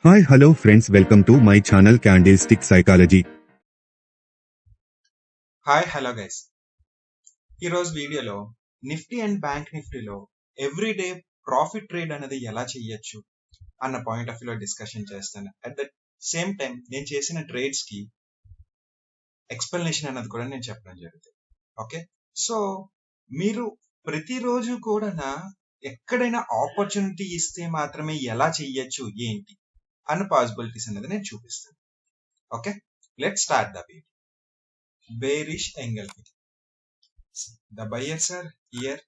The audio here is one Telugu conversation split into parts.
Hi, hello friends, welcome to my channel Candlestick Psychology. Hi hello guys, ఈరోజు వీడియోలో నిఫ్టీ అండ్ బ్యాంక్ నిఫ్టీలో ఎవ్రీడే ప్రాఫిట్ ట్రేడ్ అనేది ఎలా చేయొచ్చు అన్న పాయింట్ ఆఫ్ వ్యూలో డిస్కషన్ చేస్తాను. అట్ ద సేమ్ టైం నేను చేసిన ట్రేడ్స్ కి ఎక్స్ప్లెనేషన్ అనేది కూడా నేను చెప్పడం జరుగుతుంది. ఓకే, సో మీరు ప్రతిరోజు కూడా ఎక్కడైనా ఆపర్చునిటీ ఇస్తే మాత్రమే ఎలా చెయ్యొచ్చు ఏంటి అన్న పాసిబిలిటీస్ అనేది నేను చూపిస్తాను. Okay, let start the video. Bearish engulfing. The buyers are here,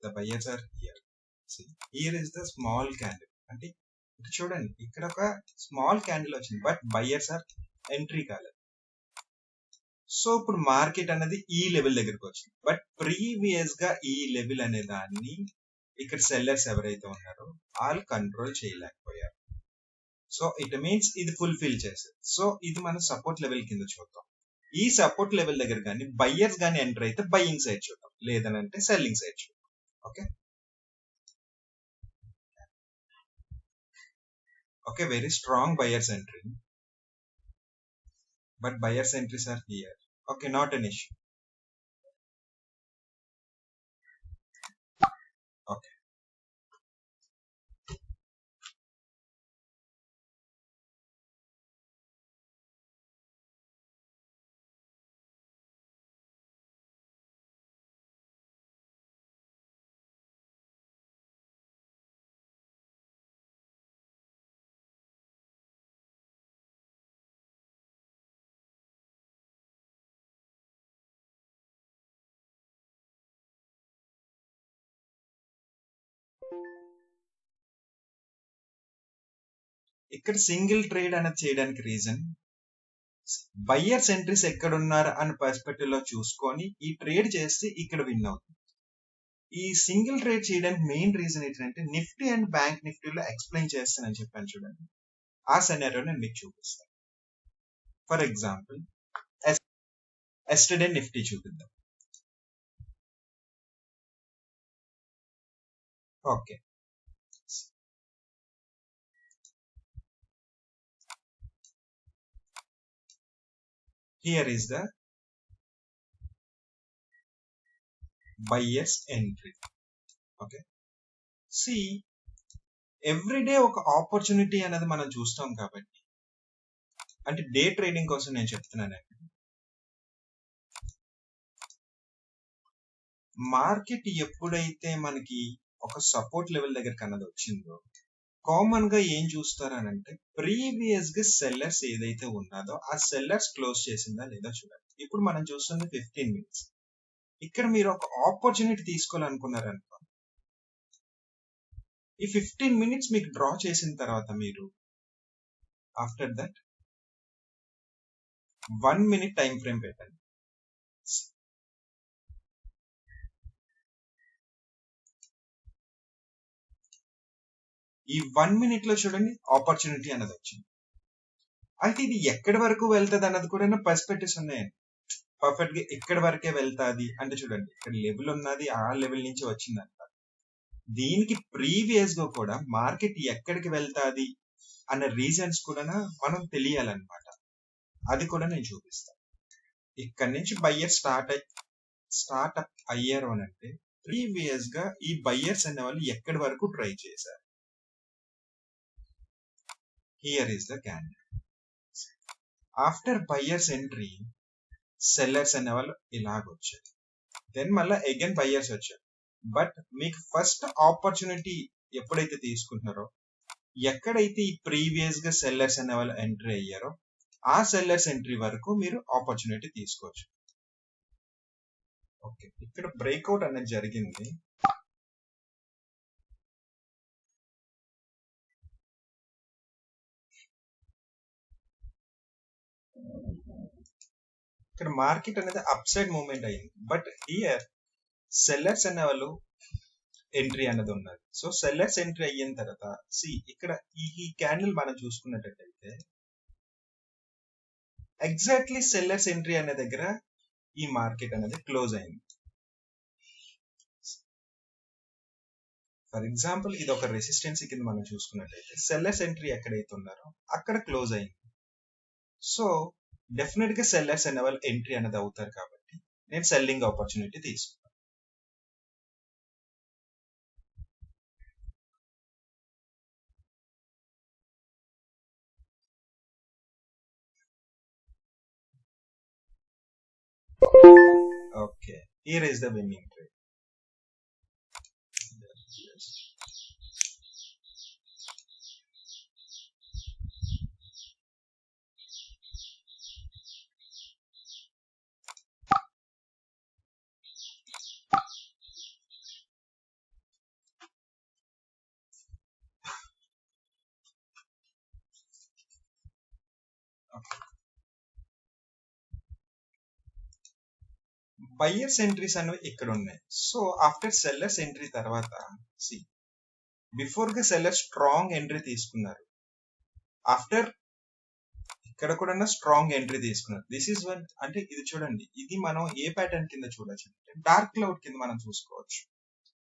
the buyers are here. See, here is the small candle. అంటే ఇక్కడ చూడండి, ఇక్కడ ఒక స్మాల్ క్యాండిల్ వచ్చింది, బట్ బయర్స్ ఆర్ ఎంట్రీ కాలేదు. సో ఇప్పుడు మార్కెట్ అనేది ఈ లెవెల్ దగ్గరకు వచ్చింది, బట్ ప్రీవియస్ గా ఈ లెవెల్ అనే దాన్ని ఇక్కడ సెల్లర్స్ ఎవరైతే ఉన్నారో వాళ్ళు కంట్రోల్ చేయలేకపోయారు. సో ఇట్ మీన్స్ ఇది ఫుల్ఫిల్ చేసేది. సో ఇది మనం సపోర్ట్ లెవెల్ కింద చూద్దాం. ఈ సపోర్ట్ లెవెల్ దగ్గర కానీ బయ్యర్స్ కానీ ఎంటర్ అయితే బయ్యింగ్ సైడ్ చూద్దాం, లేదనంటే సెల్లింగ్ సైడ్ చూద్దాం. Okay okay, very strong buyers entry, but buyers entries are here. Okay, not an issue. Okay, ఇక్కడ సింగిల్ ట్రేడ్ అనేది చేయడానికి రీజన్ బయ్యర్స్ ఎంట్రీస్ ఎక్కడున్నారు అనే పర్స్పెక్టివ్ లో చూసుకొని ఈ ట్రేడ్ చేస్తే ఇక్కడ విన్ అవుతుంది. ఈ సింగిల్ ట్రేడ్ చేయడానికి మెయిన్ రీజన్ ఏంటంటే నిఫ్టీ అండ్ బ్యాంక్ నిఫ్టీలో ఎక్స్ప్లెయిన్ చేస్తానని చెప్పాను చూడండి, ఆ సెనారియో నేను మీకు చూపిస్తాను. ఫర్ ఎగ్జాంపుల్ ఎస్టర్డే నిఫ్టీ చూపిద్దాం. Okay, here is the buyer's entry. Okay, see, everyday ఒక ఆపర్చునిటీ అనేది మనం చూస్తాం కాబట్టి, అంటే డే ట్రేడింగ్ కోసం నేను చెప్తున్నానండి. మార్కెట్ ఎప్పుడైతే మనకి ఒక సపోర్ట్ లెవెల్ దగ్గర అన్నది వచ్చిందో కామన్ గా ఏం చూస్తారనంటే ప్రీవియస్ గా సెల్లర్స్ ఏదైతే ఉన్నదో ఆ సెల్లర్స్ క్లోజ్ చేసిందా లేదా చూడాలి. ఇప్పుడు మనం చూస్తుంది 15 minutes. ఇక్కడ మీరు ఒక ఆపర్చునిటీ తీసుకోవాలనుకున్నారనుకో, ఈ 15 minutes మీకు డ్రా చేసిన తర్వాత మీరు after that 1 minute time frame పెట్టండి. ఈ 1 minute లో చూడండి ఆపర్చునిటీ అన్నది వచ్చింది. అయితే ఇది ఎక్కడి వరకు వెళ్తుంది అన్నది కూడా పర్స్పెక్టివ్స్ ఉన్నాయండి. పర్ఫెక్ట్ గా ఎక్కడి వరకే వెళ్తాది అంటే చూడండి, ఇక్కడ లెవెల్ ఉన్నది, ఆ లెవెల్ నుంచి వచ్చింది అంట. దీనికి ప్రీవియస్ గా కూడా మార్కెట్ ఎక్కడికి వెళ్తాది అన్న రీజన్స్ కూడా మనం తెలియాలన్నమాట. అది కూడా నేను చూపిస్తాను. ఇక్కడ నుంచి బయ్యర్ స్టార్ట్ అప్ అయ్యారు అని అంటే ప్రీవియస్ గా ఈ బయ్యర్స్ అనే వాళ్ళు ఎక్కడి వరకు ట్రై చేశారు. Here is the candle. After buyers entry sellers అనే వాళ్ళు ఇలాగొచ్చారు, దెన్ మళ్ళీ అగైన్ బయ్యర్స్ వచ్చారు. బట్ మీకు ఫస్ట్ ఆపర్చునిటీ ఎప్పుడైతే తీసుకుంటున్నారో ఎక్కడైతే ఈ ప్రీవియస్ గా సెల్లర్స్ అనే వాళ్ళు ఎంట్రీ అయ్యారో ఆ సెల్లర్స్ ఎంట్రీ వరకు మీరు ఆపర్చునిటీ తీసుకోవచ్చు. ఓకే, ఇక్కడ బ్రేక్అవుట్ అనేది జరిగింది. ఇక్కడ మార్కెట్ అనేది అప్ సైడ్ మూవ్మెంట్ అయింది, బట్ హియర్ సెల్లర్స్ అనే వాళ్ళు ఎంట్రీ అనేది ఉన్నది. సో సెల్లర్స్ ఎంట్రీ అయిన తర్వాత ఇక్కడ ఈ క్యాండిల్ మనం చూసుకున్నట్టయితే ఎగ్జాక్ట్లీ సెల్లర్స్ ఎంట్రీ అనే దగ్గర ఈ మార్కెట్ అనేది క్లోజ్ అయింది. ఫర్ ఎగ్జాంపుల్ ఇది ఒక రెసిస్టెన్సీ కింద మనం చూసుకున్నట్టయితే సెల్లర్స్ ఎంట్రీ ఎక్కడైతే ఉన్నారో అక్కడ క్లోజ్ అయింది. సో డెఫినెట్ గా సెల్లర్స్ అనే వాళ్ళు ఎంట్రీ అనేది అవుతారు కాబట్టి నేను సెల్లింగ్ ఆపర్చునిటీ తీసుకున్నాను. Okay, here is the winning trade. Buyers entries అనేవి ఇక్కడ ఉన్నాయి. సో ఆఫ్టర్ సెల్లర్స్ ఎంట్రీ తర్వాత సి బిఫోర్ గా సెల్లర్ స్ట్రాంగ్ ఎంట్రీ తీసుకున్నారు, ఆఫ్టర్ ఇక్కడ కూడా స్ట్రాంగ్ ఎంట్రీ తీసుకున్నారు. దిస్ ఈస్ వన్ అంటే ఇది చూడండి, ఇది మనం ఏ ప్యాటర్న్ కింద చూడొచ్చు అంటే డార్క్ క్లౌడ్ కింద మనం చూసుకోవచ్చు.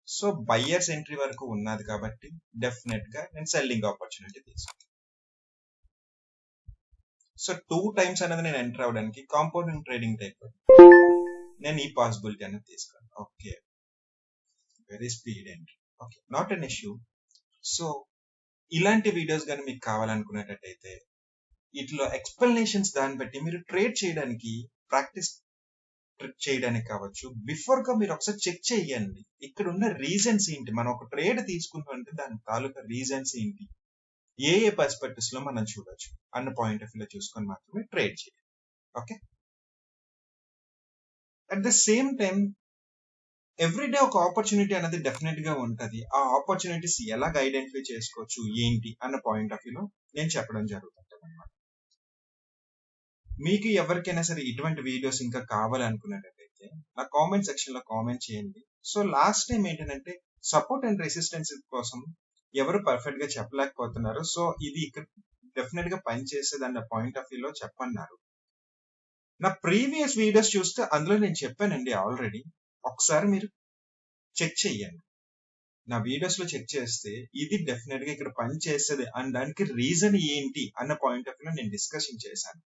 సో బయ్యర్స్ ఎంట్రీ వరకు ఉన్నది కాబట్టి డెఫినెట్ గా నేను సెల్లింగ్ ఆపర్చునిటీ తీసుకున్నాను. సో 2 టైమ్స్ అనేది నేను ఎంటర్ అవడానికి కాంపౌండింగ్ ట్రేడింగ్ టైప్ నేను ఈ పాసిబిలిటీ అనేది తీసుకున్నాను. Okay, very speed entry. Okay, not an issue. So ఇలాంటి వీడియోస్ కానీ మీకు కావాలనుకునేటట్టయితే వీటిలో ఎక్స్ప్లెనేషన్స్ దాన్ని బట్టి మీరు ట్రేడ్ చేయడానికి ప్రాక్టీస్ చేయడానికి కావచ్చు, బిఫోర్ గా మీరు ఒకసారి చెక్ చేయండి ఇక్కడ ఉన్న రీజన్స్ ఏంటి, మనం ఒక ట్రేడ్ తీసుకుంటుంటే దాని తాలూకా రీజన్స్ ఏంటి, ఏ పర్స్పెక్టివ్స్ లో మనం చూడొచ్చు అన్న పాయింట్ ఆఫ్ వ్యూ చూసుకొని మాత్రమే ట్రేడ్ చేయాలి. Okay, at the same time everyday ఒక ఆపర్చునిటీ అనేది డెఫినెట్ గా ఉంటది. ఆ ఆపర్చునిటీస్ ఎలా ఐడెంటిఫై చేసుకోవచ్చు ఏంటి అన్న పాయింట్ ఆఫ్ వ్యూలో నేను చెప్పడం జరుగుతుంది అనమాట. మీకు ఎవరికైనా సరే ఇటువంటి వీడియోస్ ఇంకా కావాలనుకున్నట్టయితే నా కామెంట్ సెక్షన్ లో కామెంట్ చేయండి. సో లాస్ట్ టైం ఏంటంటే సపోర్ట్ అండ్ రెసిస్టెన్స్ కోసం ఎవరు పర్ఫెక్ట్ గా చెప్పలేకపోతున్నారు. సో ఇది ఇక్కడ డెఫినెట్ గా పనిచేసేది అన్న పాయింట్ ఆఫ్ వ్యూలో చెప్పన్నారు. నా ప్రీవియస్ వీడియోస్ చూస్తే అందులో నేను చెప్పానండి ఆల్రెడీ, ఒకసారి మీరు చెక్ చేయండి. నా వీడియోస్ లో చెక్ చేస్తే ఇది డెఫినెట్ గా ఇక్కడ పని చేస్తుంది అనడానికి రీజన్ ఏంటి అన్న పాయింట్ ఆఫ్ వ్యూ నేను డిస్కషన్ చేశాను.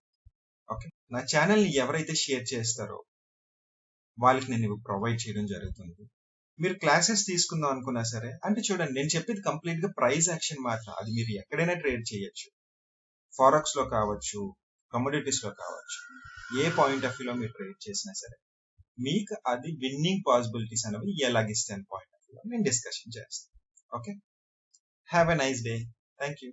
ఓకే, నా ఛానల్ ని ఎవరైతే షేర్ చేస్తారో వాళ్ళకి నేను ప్రొవైడ్ చేయడం జరుగుతుంది. మీరు క్లాసెస్ తీసుకుందాం అనుకున్నా సరే అంటే చూడండి, నేను చెప్పేది కంప్లీట్ గా ప్రైస్ యాక్షన్ మాత్రం. అది మీరు ఎక్కడైనా ట్రేడ్ చేయొచ్చు, ఫారెక్స్ లో కావచ్చు, కమోడిటీస్ లో కావచ్చు, ఏ పాయింట్ ఆఫ్ వ్యూలో మీరు ట్రేడ్ చేసినా సరే మీకు అది విన్నింగ్ పాసిబిలిటీస్ అనేవి ఎలాగిస్తాయి పాయింట్ ఆఫ్ వ్యూ నేను డిస్కషన్ చేస్తాను. Okay, have a nice day. Thank you.